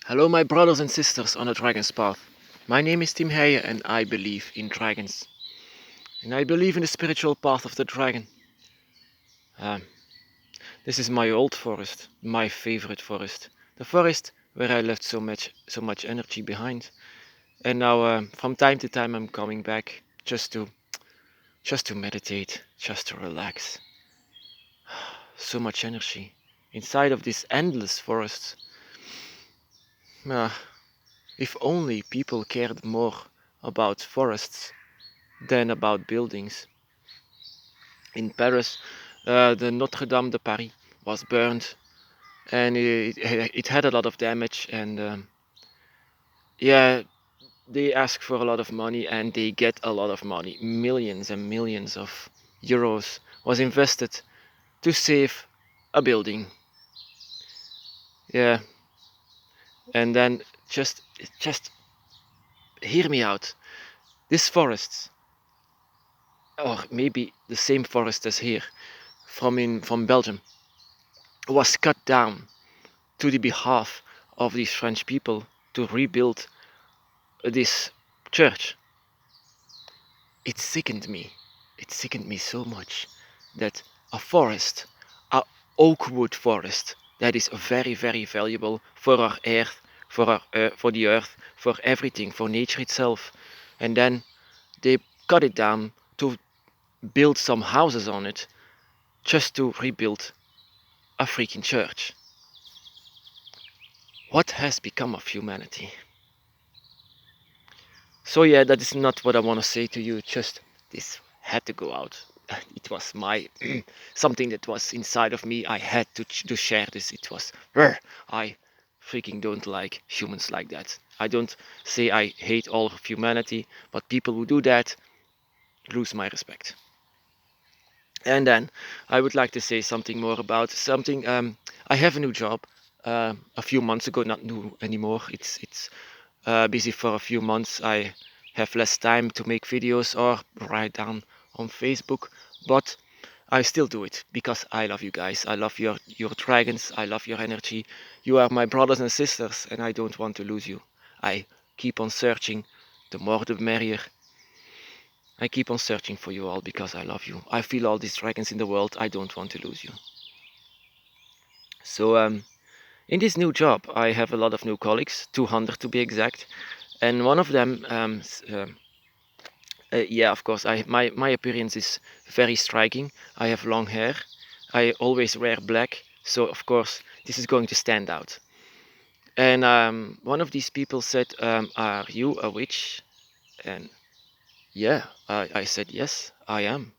Hello, my brothers and sisters on the Dragon's Path. My name is Tim Heije and I believe in dragons. And I believe in the spiritual path of the dragon. Um, this is my old forest, my favorite forest. The forest where I left so much energy behind. And now, from time to time, I'm coming back just to meditate, just to relax. So much energy inside of this endless forest. Ah, if only people cared more about forests than about buildings. In Paris, the Notre Dame de Paris was burned, and it had a lot of damage. And yeah, they ask for a lot of money, and they get a lot of money. Millions and millions of euros was invested to save a building. Yeah, and then just hear me out. This forest, or maybe the same forest as here, from Belgium, was cut down to the behalf of these French people to rebuild this church. It sickened me. It sickened me so much that a forest, a oak wood forest, that is very, very valuable for our earth, for the earth, for everything, for nature itself. And then they cut it down to build some houses on it, just to rebuild a freaking church. What has become of humanity? So yeah, that is not what I want to say to you. Just this had to go out. It was my something that was inside of me. I had to share this. It was I freaking don't like humans like that. I don't say I hate all of humanity, but people who do that lose my respect. And then I would like to say something more about something. I have a new job. A few months ago, not new anymore. It's busy for a few months. I have less time to make videos or write down on Facebook, but I still do it because I love you guys. I love your dragons. I love your energy. You are my brothers and sisters, and I don't want to lose you. I keep on searching. The more the merrier. I keep on searching for you all because I love you. I feel all these dragons in the world. I don't want to lose you. So in this new job, I have a lot of new colleagues, 200 to be exact, and one of them yeah, of course. My appearance is very striking. I have long hair. I always wear black, so of course this is going to stand out. And one of these people said, "Are you a witch?" And yeah, I said, "Yes, I am."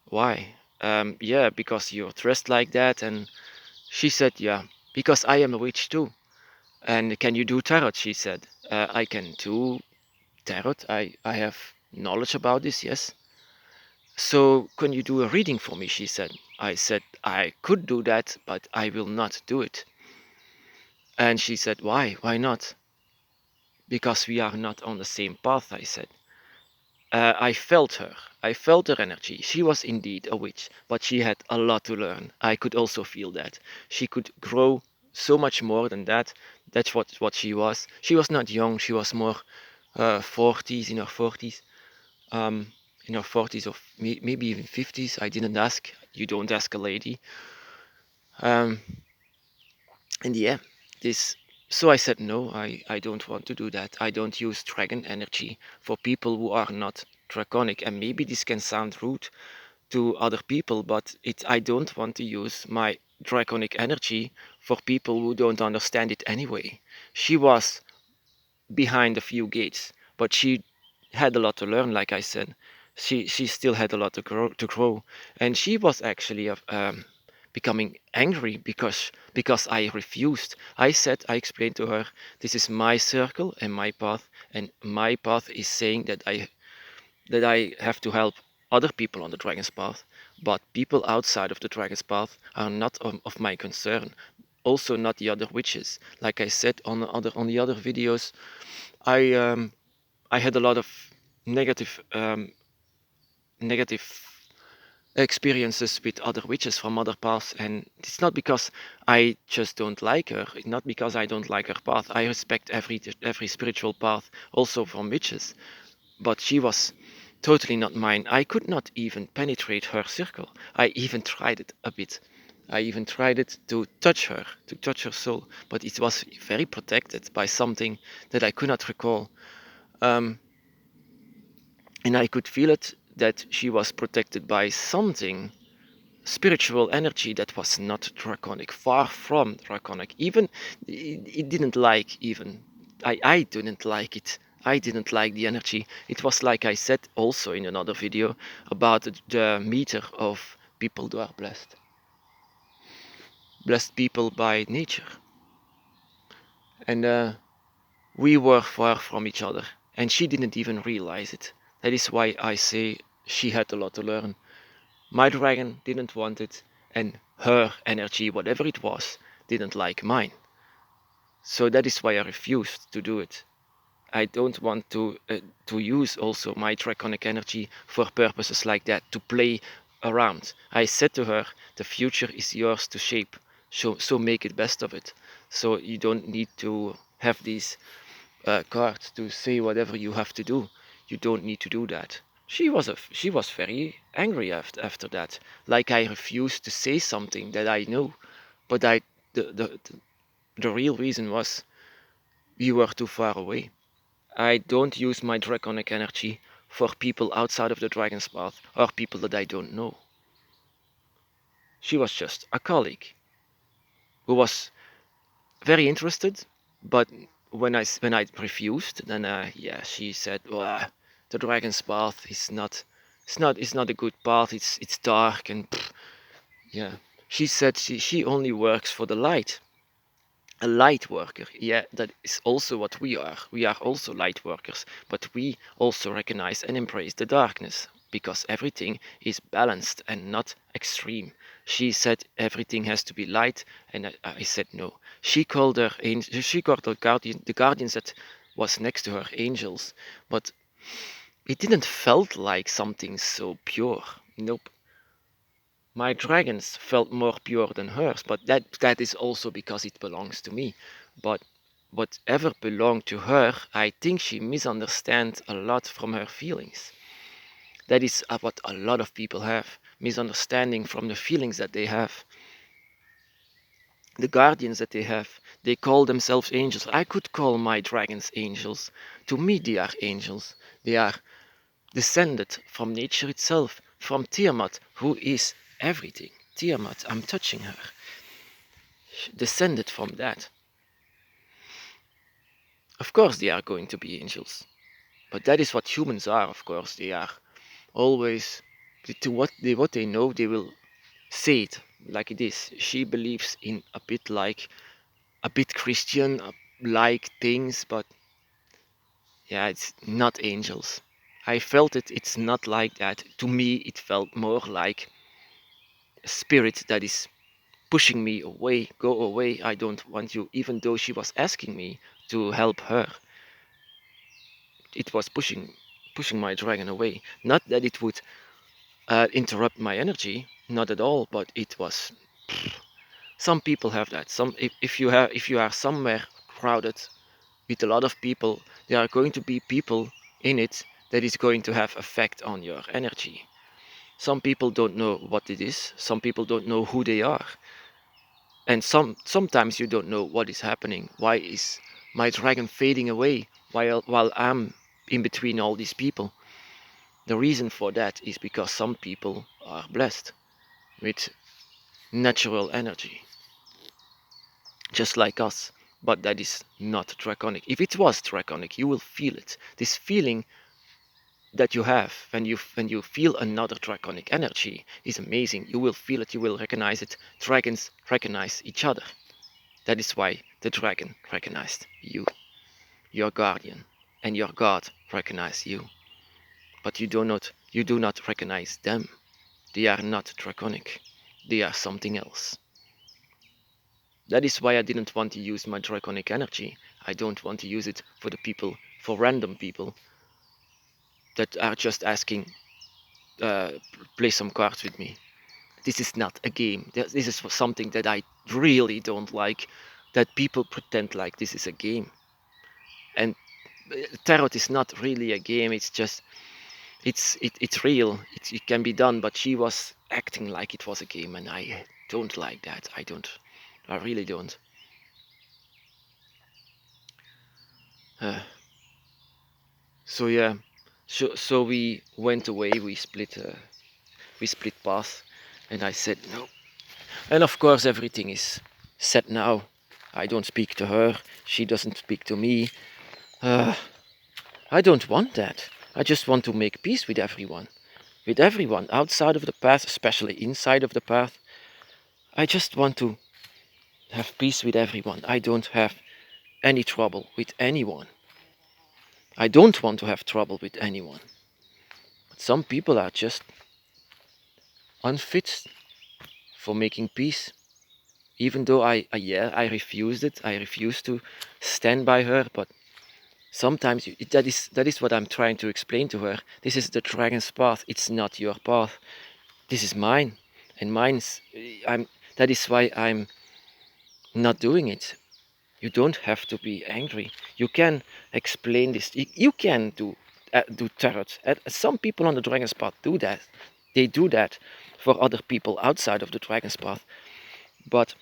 Why? Yeah, because you're dressed like that. And she said, "Yeah, because I am a witch too." And can you do tarot? She said, "I can do tarot. I have knowledge about this, yes." So, can you do a reading for me? She said. I said, I could do that, but I will not do it. And she said, why? Why not? Because we are not on the same path, I said. I felt her. I felt her energy. She was indeed a witch, but she had a lot to learn. I could also feel that. She could grow so much more than that. That's what she was. She was not young. She was more 40s, in her 40s. Um, in her 40s or maybe even 50s. I didn't ask. You don't ask a lady. Um, and yeah, this. So I said no. I don't want to do that. I don't use dragon energy for people who are not draconic. And maybe this can sound rude to other people, but I don't want to use my draconic energy for people who don't understand it anyway. She was behind a few gates, but she had a lot to learn. Like I said, she still had a lot to grow, and she was actually becoming angry because I refused. I explained to her, this is my circle and my path, and my path is saying that I have to help other people on the dragon's path, but people outside of the dragon's path are not of my concern. Also, not the other witches. Like I said on the other videos, I um, I had a lot of negative negative experiences with other witches from other paths, and it's not because I just don't like her, not because I don't like her path. I respect every spiritual path, also from witches, but she was totally not mine. I could not even penetrate her circle. I even tried it a bit. I even tried it to touch her soul, but it was very protected by something that I could not recall. Um, and I could feel it that she was protected by something, spiritual energy that was not draconic, far from draconic. Even it didn't like even I didn't like it. I didn't like the energy. It was like I said also in another video about the meter of people who are blessed. Blessed people by nature. And we were far from each other. And she didn't even realize it. That is why I say she had a lot to learn. My dragon didn't want it, and her energy, whatever it was, didn't like mine. So that is why I refused to do it. I don't want to use also my draconic energy for purposes like that, to play around. I said to her, the future is yours to shape, so make it best of it. So you don't need to have these cards to say whatever you have to do. You don't need to do that. She was very angry after that. Like I refused to say something that I know, but the real reason was you were too far away. I don't use my draconic energy for people outside of the dragon's path or people that I don't know. She was just a colleague who was very interested, but when I refused, then yeah, she said, well, the dragon's path is not, it's not a good path. It's dark and pff, yeah. She said she only works for the light. A light worker, yeah, that is also what we are. We are also light workers, but we also recognize and embrace the darkness because everything is balanced and not extreme. She said everything has to be light, and I said no. She called her she called the guardians that was next to her angels, but it didn't felt like something so pure. Nope. My dragons felt more pure than hers, but that is also because it belongs to me. But whatever belonged to her, I think she misunderstands a lot from her feelings. That is what a lot of people have, misunderstanding from the feelings that they have. The guardians that they have, they call themselves angels. I could call my dragons angels. To me, they are angels. They are descended from nature itself, from Tiamat, who is everything. Tiamat, I'm touching her, descended from that. Of course, they are going to be angels, but that is what humans are. Of course, they are always to what they know. They will say it like it is. She believes in a bit Christian like things, but yeah, it's not angels. I felt it. It's not like that. To me, it felt more like a spirit that is pushing me away. Go away. I don't want you. Even though she was asking me to help her, it was pushing my dragon away. Not that it would interrupt my energy, not at all, but it was. Some people have that. If you are somewhere crowded with a lot of people, there are going to be people in it that is going to have effect on your energy. Some people don't know what it is. Some people don't know who they are, and sometimes you don't know what is happening. Why is my dragon fading away while I'm in between all these people? The reason for that is because some people are blessed with natural energy, just like us. But that is not draconic. If it was draconic, you will feel it. This feeling that you have when you feel another draconic energy is amazing. You will feel it. You will recognize it. Dragons recognize each other. That is why the dragon recognized you, your guardian, and your god recognize you. But you do not recognize them. They are not draconic. They are something else. That is why I didn't want to use my draconic energy. I don't want to use it for random people that are just asking play some cards with me. This is not a game. This is something that I really don't like, that people pretend like this is a game. And tarot is not really a game. It's just it's real. It can be done. But she was acting like it was a game, and I don't like that. I really don't. Uh, so yeah, so we went away. We split paths, and I said no. And of course, everything is set now. I don't speak to her. She doesn't speak to me. Uh, I don't want that. I just want to make peace with everyone. With everyone outside of the path, especially inside of the path. I just want to have peace with everyone. I don't have any trouble with anyone. I don't want to have trouble with anyone. But some people are just unfit for making peace. Even though I refused it. I refused to stand by her, but sometimes that is what I'm trying to explain to her. This is the dragon's path. It's not your path. This is mine, and mine's. I'm. That is why I'm not doing it. You don't have to be angry. You can explain this. You can do tarot. Some people on the dragon's path do that. They do that for other people outside of the dragon's path, but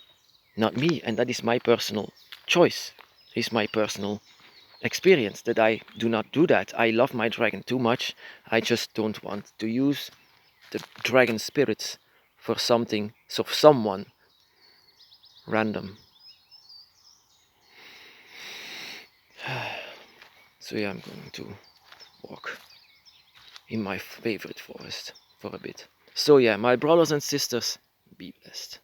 not me. And that is my personal choice. Is my personal experience that I do not do that. I love my dragon too much. I just don't want to use the dragon spirits for something, so someone random. So yeah, I'm going to walk in my favorite forest for a bit. So yeah, my brothers and sisters, be blessed.